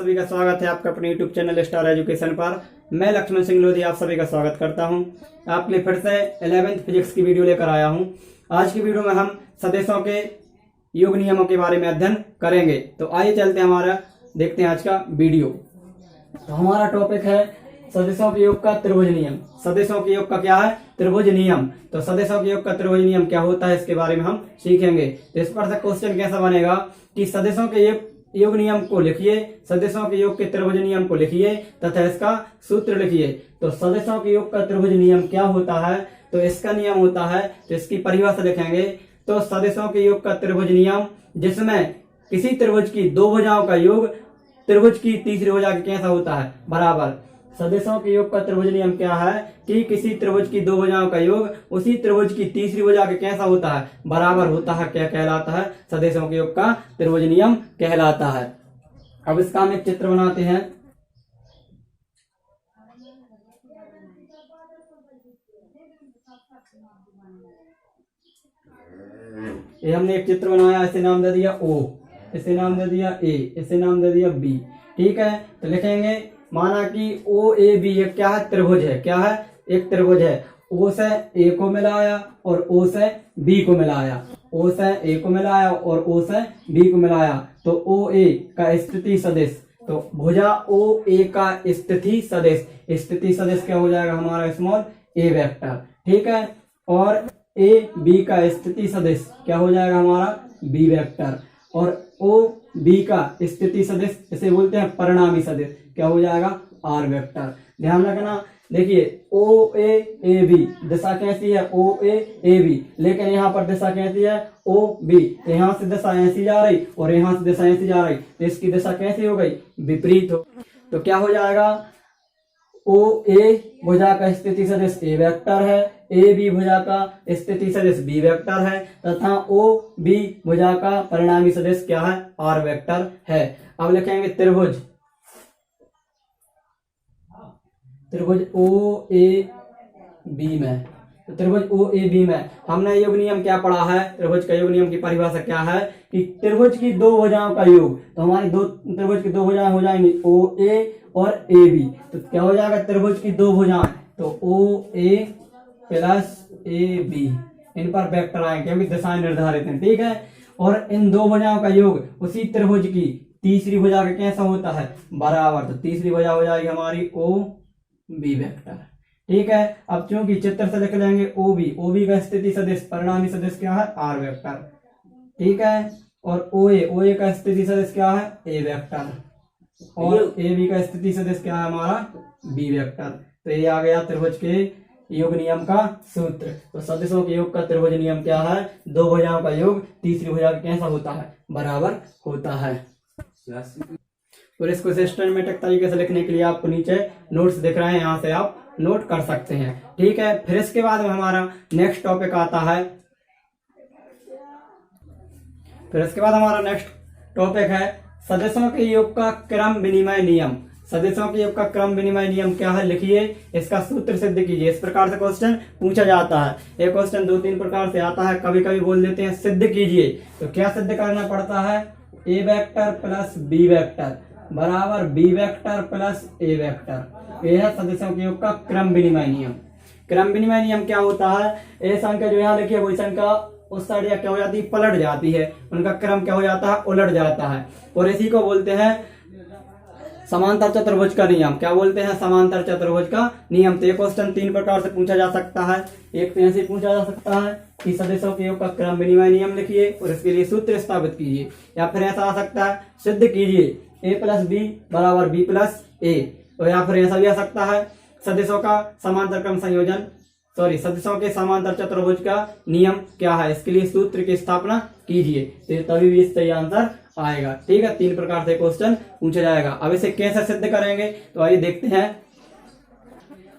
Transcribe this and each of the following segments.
सभी का स्वागत है आपका अपने YouTube चैनल स्टार एजुकेशन पर। मैं लक्ष्मण सिंह लोधी आप सभी का स्वागत करता हूं। आपके लिए फिर से 11th फिजिक्स की वीडियो लेकर आया हूं। आज की वीडियो में हम सदिशों के योग नियमों के बारे में अध्ययन करेंगे। तो आइए चलते हैं हमारा देखते हैं आज का वीडियो। तो हमारा टॉपिक है सदिशों के योग का त्रिभुज नियम। सदिशों के योग का क्या है? त्रिभुज नियम। तो सदिशों के योग का त्रिभुज नियम क्या होता है इसके बारे में हम सीखेंगे। तो इस पर से क्वेश्चन कैसा बनेगा कि सदिशों के योग नियम को लिखिए, सदिशों के योग के त्रिभुज नियम को लिखिए तथा इसका सूत्र लिखिए। तो सदिशों के योग का त्रिभुज नियम क्या होता है? तो इसका नियम होता है, तो इसकी परिभाषा लिखेंगे। तो सदिशों के योग का त्रिभुज नियम जिसमें किसी त्रिभुज की दो भुजाओं का योग त्रिभुज की तीसरी भुजा के कैसा होता है? बराबर। सदिशों के योग का त्रिभुज नियम क्या है कि किसी त्रिभुज की दो भुजाओं का योग उसी त्रिभुज की तीसरी भुजा के कैसा होता है? बराबर होता है। क्या कहलाता है? सदिशों के योग का त्रिभुज नियम कहलाता है। अब इसका हम एक चित्र बनाते हैं। ये हमने एक चित्र बनाया, इसे नाम दे दिया O, इसे नाम दे दिया A, इसे नाम दे दिया B। ठीक है, तो लिखेंगे माना कि OAB एक क्या है? त्रिभुज है। क्या है? एक त्रिभुज है। O से A को मिलाया और O से B को मिलाया, O से A को मिलाया और O से B को मिलाया। तो OA का स्थिति सदिश, तो भुजा OA का स्थिति सदिश, स्थिति सदिश क्या हो जाएगा हमारा? Small a vector. ठीक है, और AB का स्थिति सदिश क्या हो जाएगा हमारा? B vector. और OB का स्थिति सदिश इसे बोलते हैं परिणामी सदिश, क्या हो जाएगा? R vector. ध्यान रखना, देखिए OAAB दिशा कैसी है? OAAB, लेकिन यहाँ पर दिशा कैसी है? OB। यहाँ से दिशा ऐसी जा रही और यहाँ से दिशा ऐसी जा रही, तो इसकी दिशा कैसी हो गई? विपरीत हो। तो क्या हो जाएगा? OA भुजा का स्थिति सदिश A वेक्टर है, AB भुजा का स्थिति सदिश B वेक्टर है तथा OB भुजा का परिणामी सदिश क्या है? R वेक्टर है। अब लिखेंगे त्रिभुज, त्रिभुज OAB में। तो त्रिभुज OAB में हमने योग नियम क्या पढ़ा है? त्रिभुज का योग नियम की परिभाषा क्या है कि त्रिभुज की दो भुजाओं का योग, तो हमारी दो त्रिभुज की दो भुजाएं हो जाएंगी OA और AB। तो क्या हो जाएगा? त्रिभुज की दो भुजाएं, तो OA प्लस AB, इन पर वेक्टर आएंगे क्योंकि दिशाएं निर्धारित हैं। ठीक है, और इन दो भुजाओं का योग उसी त्रिभुज की तीसरी भुजा का कैसा होता है? बराबर। तो तीसरी भुजा हो जाएगी हमारी OB वेक्टर। ठीक है, अब चूंकि चित्र से लिख लेंगे OB का स्थिति सदिश परिणामी सदिश क्या है? R vector. ठीक है, और OA का स्थिति सदिश क्या है? A vector. और AB का स्थिति सदिश क्या है हमारा? B vector. तो ये आ गया त्रिभुज के योग नियम का सूत्र। तो सदिशों के योग का त्रिभुज नियम क्या है? दो भुजाओं का योग तीसरी भुजा का कैसा होता है? बराबर होता है। और इसको सिस्टमेटिक तरीके से लिखने के लिए आपको नीचे नोट्स दिख रहे हैं, यहाँ से आप नोट कर सकते हैं। ठीक है, फिर इसके बाद में हमारा नेक्स्ट टॉपिक आता है। फिर इसके बाद हमारा नेक्स्ट टॉपिक है सदिशों के योग का क्रम विनिमय नियम। सदिशों के योग का क्रम विनिमय नियम क्या है? लिखिए, इसका सूत्र सिद्ध कीजिए। इस प्रकार से क्वेश्चन पूछा जाता है। एक क्वेश्चन दो तीन प्रकार से आता है, कभी कभी बोल देते हैं सिद्ध कीजिए। तो क्या सिद्ध करना पड़ता है? A vector plus B vector बराबर B vector plus A vector. यह है सदिशों के योग का क्रम विनिमय नियम। क्रम विनिमय नियम क्या होता है? ए संख्या जो यहाँ लिखी है वही संख्या उस साइड क्या हो जाती है? पलट जाती है, उनका क्रम क्या हो जाता है? उलट जाता है। और इसी को बोलते हैं समांतर चतुर्भुज का नियम। क्या बोलते हैं? समांतर चतुर्भुज का नियम। तो ये क्वेश्चन तीन प्रकार से पूछा जा सकता है। एक तो ऐसे पूछा जा सकता है कि सदिशों के योग का क्रम विनिमय नियम लिखिए और इसके लिए सूत्र स्थापित कीजिए, या फिर ऐसा आ सकता है सिद्ध कीजिए A प्लस B बराबर B प्लस A। और या फिर ऐसा भी आ सकता है सदिशों का समांतर क्रम संयोजन, सदिशों के समांतर चतुर्भुज का नियम क्या है, इसके लिए सूत्र की स्थापना कीजिए, तो तभी भी इसका आंसर आएगा। ठीक है, तीन प्रकार से क्वेश्चन पूछा जाएगा। अब इसे कैसे सिद्ध करेंगे तो आइए देखते हैं।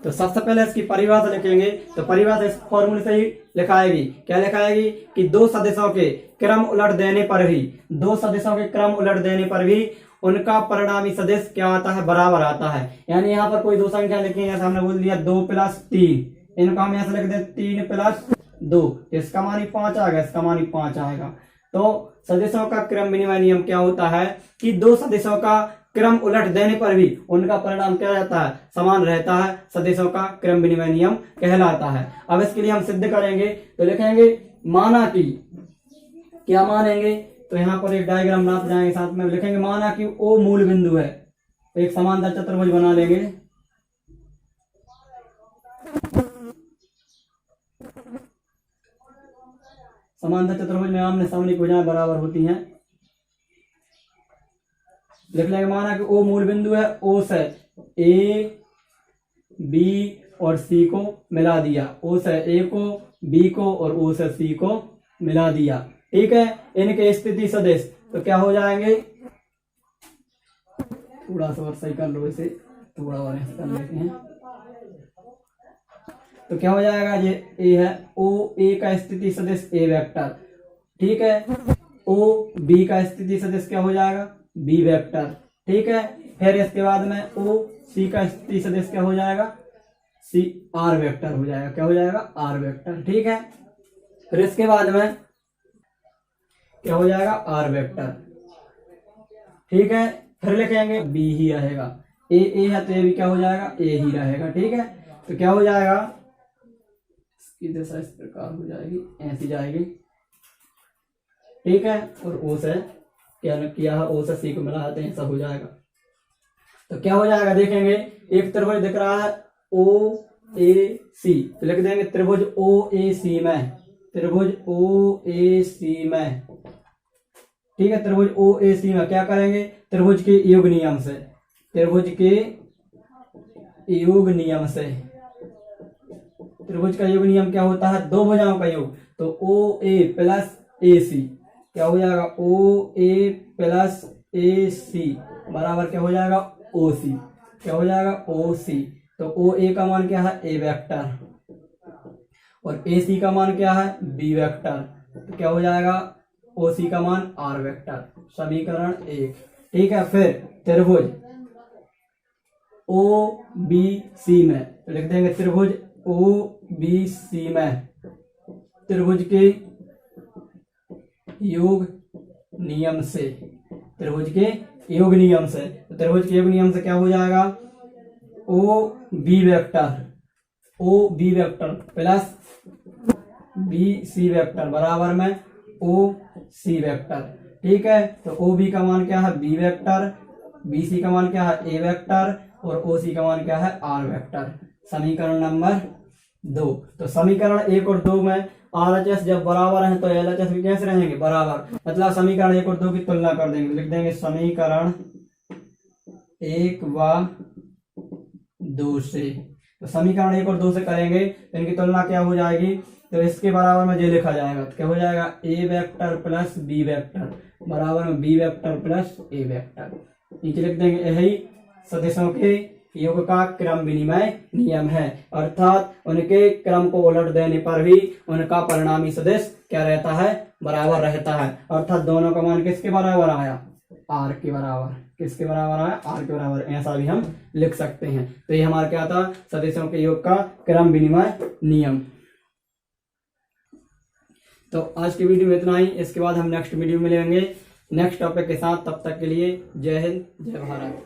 तो सबसे पहले इसकी परिभाषा लिखेंगे। तो परिभाषा इस फॉर्मूले से ही लिखाएगी। क्या लिखाएगी कि दो सदिशों के क्रम उलट देने पर भी, दो सदिशों के क्रम उलट देने पर भी उनका परिणामी सदिश क्या आता है? बराबर आता है। यानी यहाँ पर कोई दो संख्या लिखी है, हमने बोल दिया 2 प्लस 3, इनको हम ऐसे लिख दें 3 प्लस 2, इसका मान 5 आएगा, इसका मान 5 आएगा। तो सदिशों का क्रम विनिमय नियम क्या होता है कि दो सदिशों का क्रम उलट देने पर भी उनका परिणाम क्या रहता है, समान रहता है, सदिशों का क्रम विनिमय नियम कहलाता है। अब इसके लिए हम सिद्ध करेंगे, तो लिखेंगे माना कि, क्या मानेंगे, तो यहाँ पर एक डायग्राम बनाते जाएंगे, साथ में लिखेंगे माना कि ओ मूल बिंदु है, तो एक समांतर चतुर्भुज बना लेंगे। समांतर चतुर्भुज में आमने सामने की भुजाएं बराबर होती हैं। लिख लेंगे माना कि ओ मूल बिंदु है, ओ से ए बी और सी को मिला दिया, ओ से ए को बी को और ओ से सी को मिला दिया। ठीक है, इनके स्थिति सदिश तो क्या हो जाएंगे, थोड़ा सा और सही कर लो, इसे थोड़ा और ऐसे कर लेते हैं, तो क्या हो जाएगा, ये ए है, ओ ए का स्थिति सदिश ए वेक्टर। ठीक है, ओ बी का स्थिति सदिश क्या हो जाएगा, बी वेक्टर। ठीक है, फिर इसके बाद में ओ सी का स्थिति सदिश क्या हो जाएगा, सी आर वेक्टर हो जाएगा, क्या हो जाएगा, आर वेक्टर। ठीक है, फिर इसके बाद में क्या हो जाएगा, आर वेक्टर। ठीक है, फिर लिखेंगे बी ही रहेगा, ए है तो ए भी क्या हो जाएगा, ए ही रहेगा। ठीक है, तो क्या हो जाएगा, इसकी दिशा इस प्रकार हो जाएगी, ऐसी जाएगी। ठीक है, और ओ से क्या किया है, ओ से सी को मिलाते हैं, ऐसा हो जाएगा। तो क्या हो जाएगा, देखेंगे एक त्रिभुज दिख रहा है ओ ए सी, तो लिख देंगे त्रिभुज ओ ए सी में, त्रिभुज ओ ए सी में। ठीक है, त्रिभुज ओ ए सी में क्या करेंगे, त्रिभुज के योग नियम से, त्रिभुज के योग नियम से, त्रिभुज का योग नियम क्या होता है, दो भुजाओं का योग, तो ओ ए प्लस ए सी क्या हो जाएगा, ओ ए प्लस ए सी बराबर क्या हो जाएगा, ओ सी, क्या हो जाएगा, ओ सी। तो ओ ए का मान क्या है, ए वेक्टर, और ए सी का मान क्या है, बी वेक्टर, तो क्या हो जाएगा, ओ सी का मान आर वेक्टर, समीकरण 1। ठीक है, फिर त्रिभुज ओ बी सी में, तो लिख देंगे त्रिभुज ओ बी सी में त्रिभुज के योग नियम से, त्रिभुज के योग नियम से, तो त्रिभुज के योग नियम से क्या हो जाएगा, O B vector plus B C vector बराबर में ओ सी वेक्टर। ठीक है, तो ओ बी का मान क्या है, बी वेक्टर, बी सी का मान क्या है, ए वेक्टर, और ओ सी का मान क्या है, आर वेक्टर। समीकरण नंबर 2। तो समीकरण 1 और 2 में RHS जब बराबर है तो LHS भी कैसे रहेंगे, बराबर, मतलब समीकरण 1 और 2 की तुलना कर देंगे, लिख देंगे समीकरण 1 व 2 से। तो समीकरण 1 और 2 से करेंगे तो इनकी तुलना क्या हो जाएगी, तो इसके बराबर में ये लिखा जाएगा, तो क्या हो जाएगा, ए वेक्टर प्लस बी वेक्टर बराबर में बी वेक्टर प्लस ए वेक्टर। नीचे लिख देंगे यही सदिशों के योग का क्रम विनिमय नियम है, अर्थात उनके क्रम को उलट देने पर भी उनका परिणामी सदिश क्या रहता है, बराबर रहता है, अर्थात दोनों का मान किसके बराबर आया, आर के बराबर, किसके बराबर आया, आर के बराबर, ऐसा भी हम लिख सकते हैं। तो ये हमारा क्या था, सदिशों के योग का क्रम विनिमय नियम। तो आज की वीडियो में इतना ही, इसके बाद हम नेक्स्ट वीडियो में मिलेंगे नेक्स्ट टॉपिक के साथ। तब तक के लिए जय हिंद, जय भारत।